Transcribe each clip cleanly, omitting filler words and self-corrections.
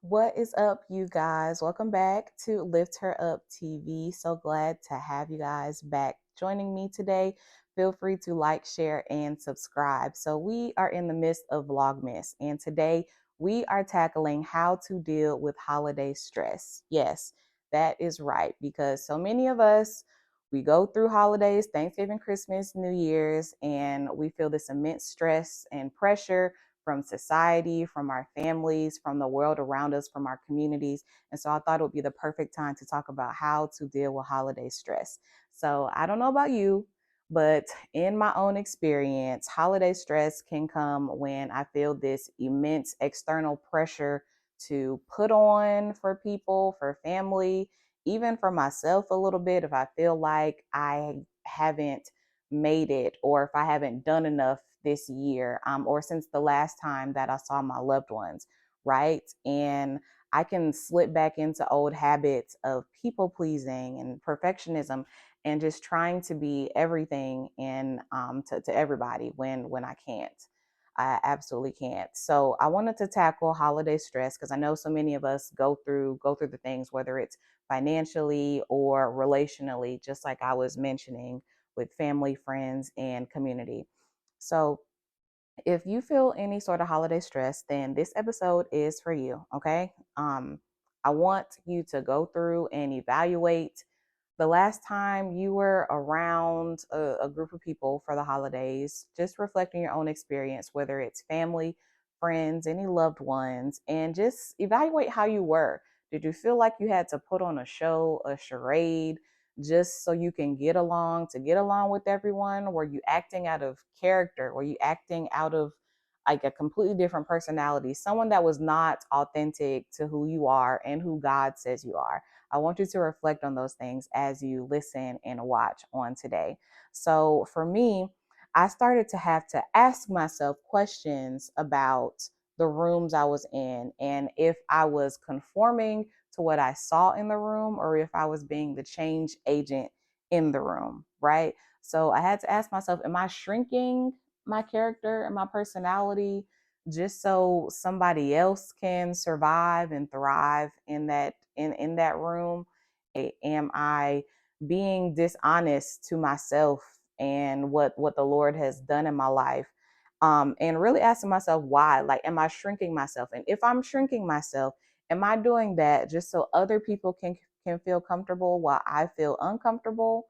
What is up, you guys? Welcome back to Lift Her Up TV. So glad to have you guys back joining me today. Feel free to like, share, and subscribe. So, we are in the midst of Vlogmas, and today we are tackling how to deal with holiday stress. Yes, that is right, because so many of us we go through holidays, Thanksgiving, Christmas, New Year's, and we feel this immense stress and pressure from society, from our families, from the world around us, from our communities. And so I thought it would be the perfect time to talk about how to deal with holiday stress. So I don't know about you, but in my own experience, holiday stress can come when I feel this immense external pressure to put on for people, for family, even for myself a little bit. If I feel like I haven't made it, or if I haven't done enough this year, or since the last time that I saw my loved ones, right? And I can slip back into old habits of people pleasing and perfectionism and just trying to be everything and to everybody when I can't. I absolutely can't. So I wanted to tackle holiday stress because I know so many of us go through the things, whether it's financially or relationally, just like I was mentioning with family, friends, and community. So, if you feel any sort of holiday stress, then this episode is for you, okay? I want you to go through and evaluate the last time you were around a group of people for the holidays, just reflecting your own experience, whether it's family, friends, any loved ones, and just evaluate how you were. Did you feel like you had to put on a show, a charade, just so you can to get along with everyone? Were you acting out of character? Were you acting out of like a completely different personality, someone that was not authentic to who you are and who God says you are? I want you to reflect on those things as you listen and watch on today. So for me, I started to have to ask myself questions about the rooms I was in and if I was conforming to what I saw in the room or if I was being the change agent in the room, right? So I had to ask myself, am I shrinking my character and my personality just so somebody else can survive and thrive in that room? Am I being dishonest to myself and what the Lord has done in my life? And really asking myself why. Like, am I shrinking myself? And if I'm shrinking myself, am I doing that just so other people can feel comfortable while I feel uncomfortable?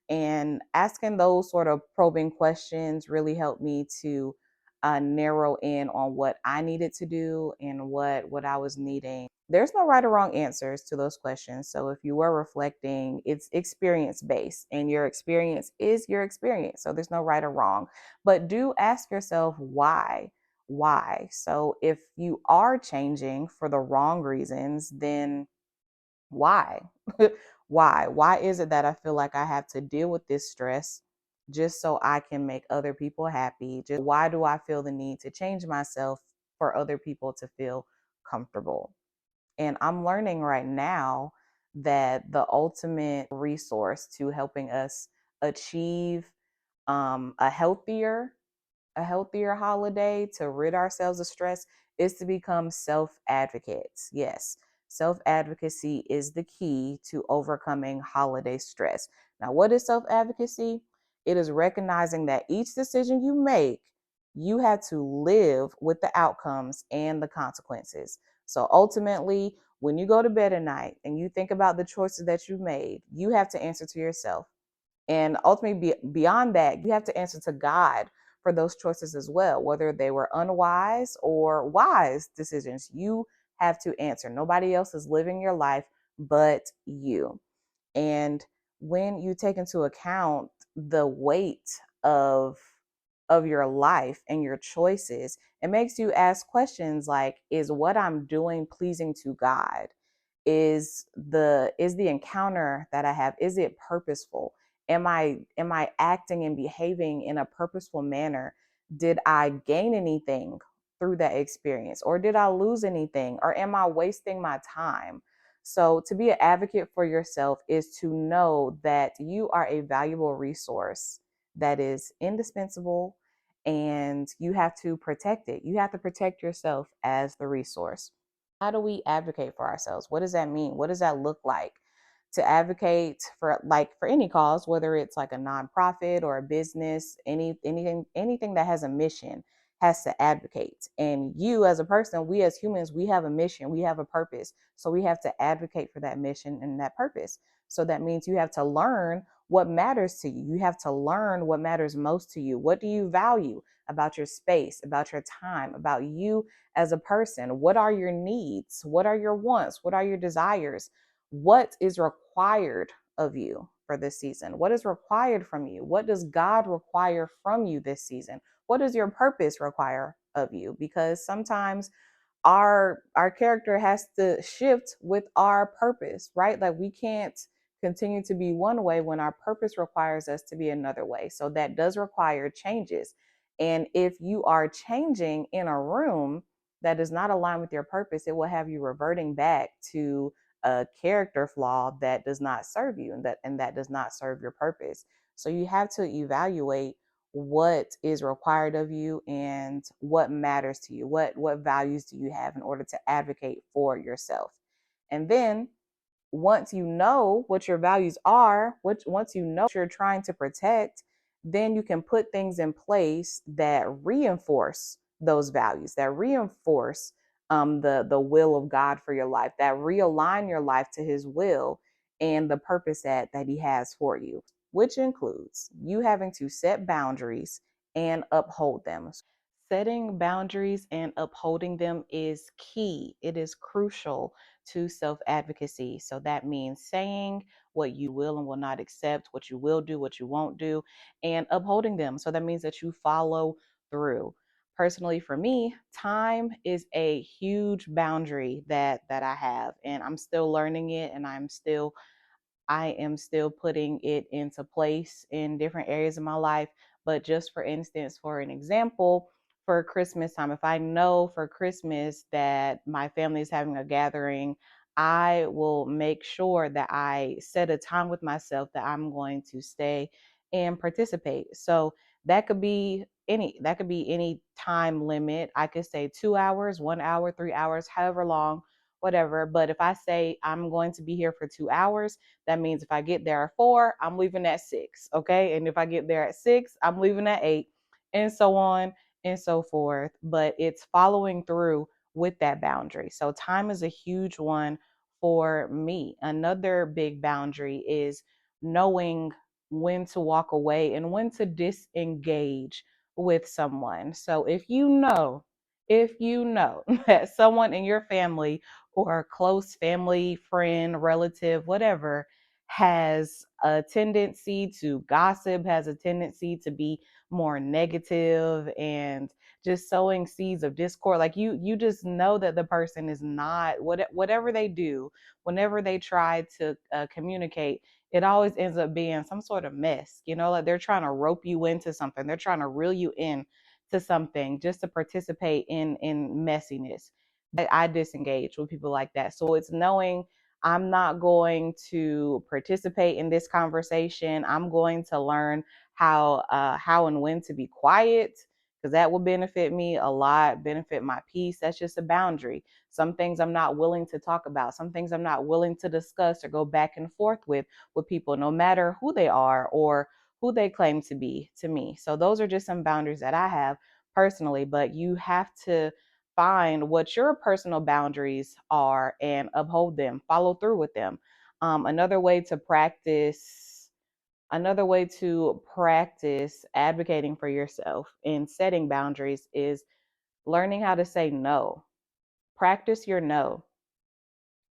And asking those sort of probing questions really helped me to narrow in on what I needed to do and what I was needing. There's no right or wrong answers to those questions. So if you were reflecting, it's experience based, and your experience is your experience. So there's no right or wrong. But do ask yourself why. Why? So if you are changing for the wrong reasons, then why? Why? Why is it that I feel like I have to deal with this stress just so I can make other people happy? Just why do I feel the need to change myself for other people to feel comfortable? And I'm learning right now that the ultimate resource to helping us achieve um, a healthier a healthier holiday, to rid ourselves of stress, is to become self advocates. Yes, self advocacy is the key to overcoming holiday stress. Now, what is self advocacy? It is recognizing that each decision you make, you have to live with the outcomes and the consequences. So ultimately, when you go to bed at night and you think about the choices that you made, you have to answer to yourself, and ultimately, beyond that, you have to answer to God for those choices as well, whether they were unwise or wise decisions. You have to answer. Nobody else is living your life but you. And when you take into account the weight of of your life and your choices, it makes you ask questions like, is what I'm doing pleasing to God? Is the encounter that I have, is it purposeful? Am I acting and behaving in a purposeful manner? Did I gain anything through that experience, or did I lose anything, or am I wasting my time? So to be an advocate for yourself is to know that you are a valuable resource that is indispensable, and you have to protect it. You have to protect yourself as the resource. How do we advocate for ourselves? What does that mean? What does that look like? To advocate for, like, for any cause, whether it's like a nonprofit or a business, anything that has a mission has to advocate. And you as a person, we as humans, we have a mission, we have a purpose. So we have to advocate for that mission and that purpose. So that means you have to learn what matters to you. You have to learn what matters most to you. What do you value about your space, about your time, about you as a person? What are your needs? What are your wants? What are your desires? What is required of you for this season? What is required from you? What does God require from you this season? What does your purpose require of you? Because sometimes our character has to shift with our purpose, right? Like we can't continue to be one way when our purpose requires us to be another way. So that does require changes. And if you are changing in a room that does not align with your purpose, it will have you reverting back to a character flaw that does not serve you, and that does not serve your purpose. So you have to evaluate what is required of you and what matters to you. What values do you have in order to advocate for yourself? And then once you know what your values are, once you know what you're trying to protect, then you can put things in place that reinforce those values, that reinforce the will of God for your life, that realign your life to His will and the purpose that He has for you, which includes you having to set boundaries and uphold them. Setting boundaries and upholding them is key. It is crucial to self advocacy. So that means saying what you will and will not accept, what you will do, what you won't do, and upholding them. So that means that you follow through. Personally, for me, time is a huge boundary that I have, and I'm still learning it, and I am still putting it into place in different areas of my life. But just for instance, for an example, for Christmas time, if I know for Christmas that my family is having a gathering, I will make sure that I set a time with myself that I'm going to stay and participate. So that could be any time limit. I could say 2 hours, 1 hour, 3 hours, however long, whatever. But if I say I'm going to be here for 2 hours, that means if I get there at 4, I'm leaving at 6. Okay. And if I get there at 6, I'm leaving at 8, and so on and so forth. But it's following through with that boundary. So time is a huge one for me. Another big boundary is knowing when to walk away and when to disengage with someone. So if you know that someone in your family or a close family, friend, relative, whatever, has a tendency to gossip, has a tendency to be more negative and just sowing seeds of discord. Like you just know that the person is not, whatever they do, whenever they try to communicate, it always ends up being some sort of mess. Like they're trying to rope you into something. They're trying to reel you in to something just to participate in messiness. I disengage with people like that. So it's knowing I'm not going to participate in this conversation. I'm going to learn how and when to be quiet, because that will benefit me a lot, benefit my peace. That's just a boundary. Some things I'm not willing to talk about. Some things I'm not willing to discuss or go back and forth with people, no matter who they are or who they claim to be to me. So those are just some boundaries that I have personally, but you have to find what your personal boundaries are and uphold them, follow through with them. Another way to practice advocating for yourself and setting boundaries is learning how to say no. Practice your no.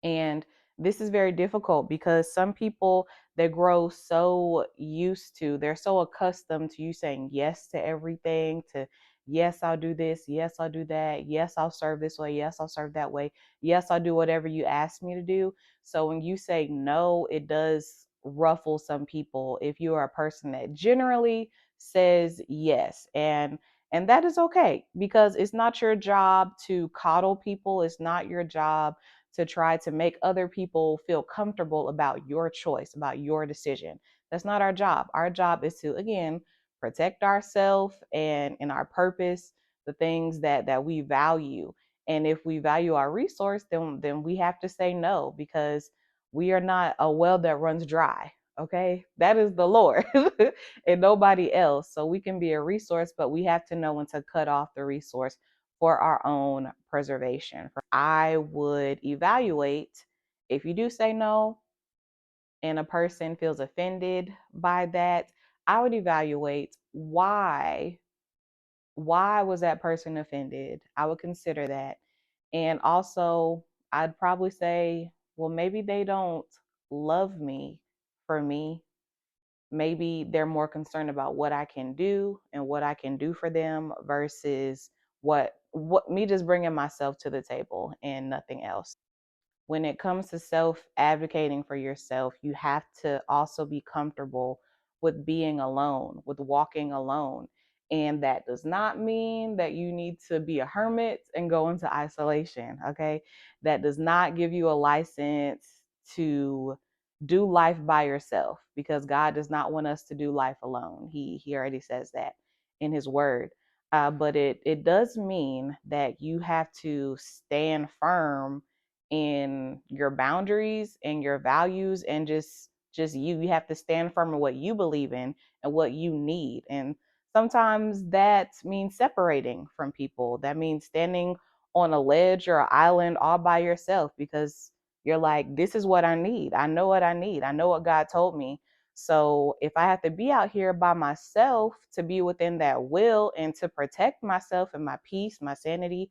And this is very difficult because some people, they grow so used to, they're so accustomed to you saying yes to everything, to yes, I'll do this, yes, I'll do that, yes, I'll serve this way, yes, I'll serve that way, yes, I'll do whatever you ask me to do. So when you say no, it does ruffle some people if you are a person that generally says yes. And that is okay, because it's not your job to coddle people. It's not your job to try to make other people feel comfortable about your choice, about your decision. That's not our job. Our job is to, again, protect ourselves and our purpose, the things that we value. And if we value our resource, then we have to say no, because we are not a well that runs dry. Okay, that is the Lord and nobody else. So we can be a resource, but we have to know when to cut off the resource for our own preservation. I would evaluate, if you do say no and a person feels offended by that, I would evaluate why was that person offended. I would consider that. And also, I'd probably say, well, maybe they don't love me for me. Maybe they're more concerned about what I can do and what I can do for them versus what me just bringing myself to the table and nothing else. When it comes to self advocating for yourself, you have to also be comfortable with being alone, with walking alone. And that does not mean that you need to be a hermit and go into isolation, okay? That does not give you a license to do life by yourself, because God does not want us to do life alone. He already says that in his word. But it does mean that you have to stand firm in your boundaries and your values, and just you have to stand firm in what you believe in and what you need. And sometimes that means separating from people. That means standing on a ledge or an island all by yourself, because you're like, this is what I need. I know what I need. I know what God told me. So if I have to be out here by myself to be within that will and to protect myself and my peace, my sanity,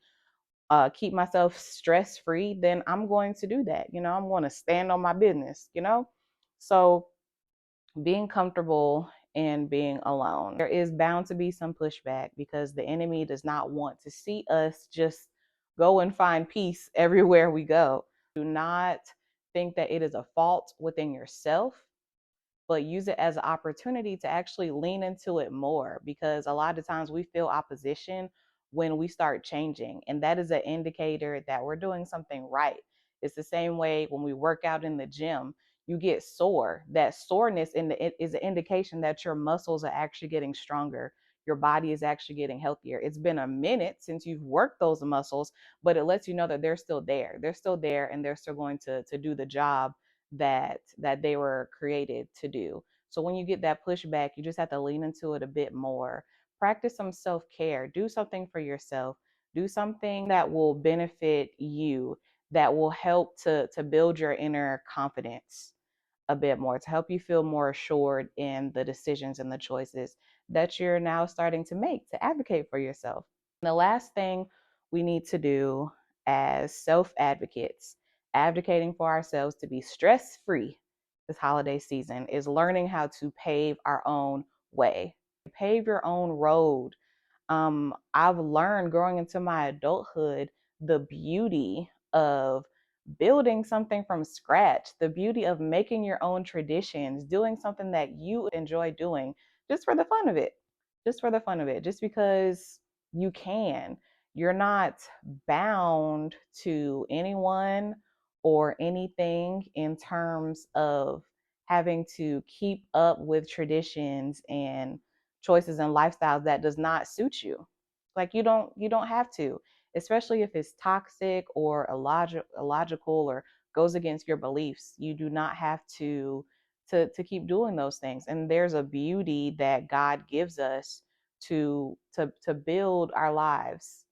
keep myself stress free, then I'm going to do that. I'm going to stand on my business. So being comfortable and being alone, there is bound to be some pushback, because the enemy does not want to see us just go and find peace everywhere we go. Do not think that it is a fault within yourself, but use it as an opportunity to actually lean into it more, because a lot of times we feel opposition when we start changing, and that is an indicator that we're doing something right. It's the same way when we work out in the gym, you get sore. That soreness is an indication that your muscles are actually getting stronger, your body is actually getting healthier. It's been a minute since you've worked those muscles, but it lets you know that they're still there and they're still going to do the job that they were created to do. So when you get that pushback, you just have to lean into it a bit more. Practice some self-care. Do something for yourself. Do something that will benefit you, that will help to build your inner confidence a bit more, to help you feel more assured in the decisions and the choices that you're now starting to make to advocate for yourself. The last thing we need to do as self advocates, advocating for ourselves to be stress free this holiday season, is learning how to pave our own way. Pave your own road. I've learned growing into my adulthood the beauty of building something from scratch, the beauty of making your own traditions, doing something that you enjoy doing just for the fun of it, just because you can. You're not bound to anyone or anything in terms of having to keep up with traditions and choices and lifestyles that does not suit you. Like you don't have to, especially if it's toxic or illogical or goes against your beliefs. You do not have to keep doing those things. And there's a beauty that God gives us to build our lives,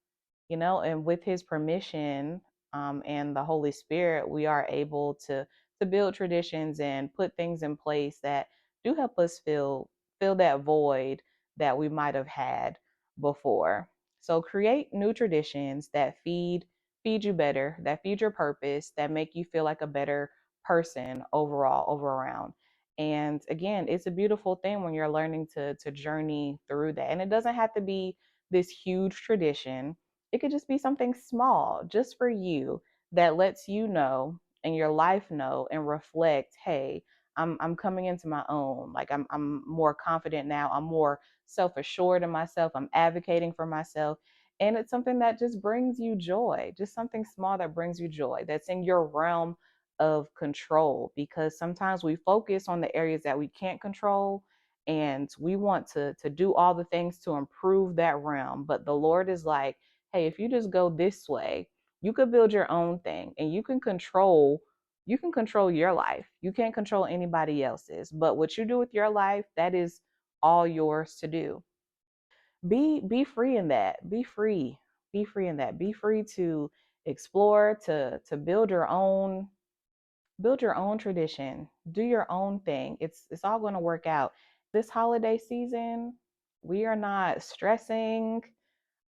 and with his permission, and the Holy Spirit, we are able to build traditions and put things in place that do help us fill that void that we might have had before. So create new traditions that feed you better, that feed your purpose, that make you feel like a better person overall, over around. And again, it's a beautiful thing when you're learning to journey through that. And it doesn't have to be this huge tradition. It could just be something small, just for you, that lets you know and your life know and reflect, hey, I'm coming into my own. Like I'm more confident now. I'm more self-assured in myself. I'm advocating for myself. And it's something that just brings you joy, just something small that brings you joy, that's in your realm of control. Because sometimes we focus on the areas that we can't control, and we want to do all the things to improve that realm. But the Lord is like, hey, if you just go this way, You could build your own thing, and you can control your life. You can't control anybody else's. But what you do with your life, that is all yours to do. Be free in that. Be free. Be free in that. Be free to explore, to build your own tradition. Do your own thing. It's all going to work out. This holiday season, we are not stressing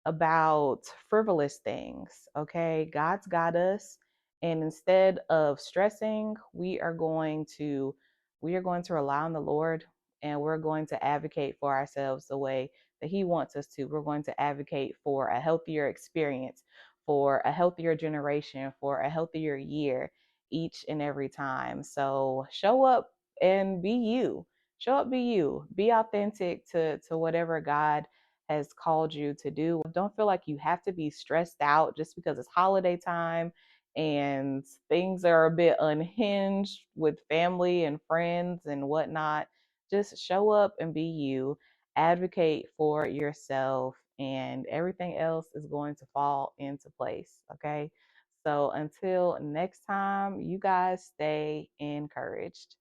about frivolous things. Okay. God's got us. And instead of stressing, we are going to rely on the Lord, and we're going to advocate for ourselves the way that He wants us to. We're going to advocate for a healthier experience, for a healthier generation, for a healthier year each and every time. So show up and be you. Show up, be you. Be authentic to whatever God has called you to do. Don't feel like you have to be stressed out just because it's holiday time and things are a bit unhinged with family and friends and whatnot. Just show up and be you, advocate for yourself, and everything else is going to fall into place. Okay. So until next time, you guys stay encouraged.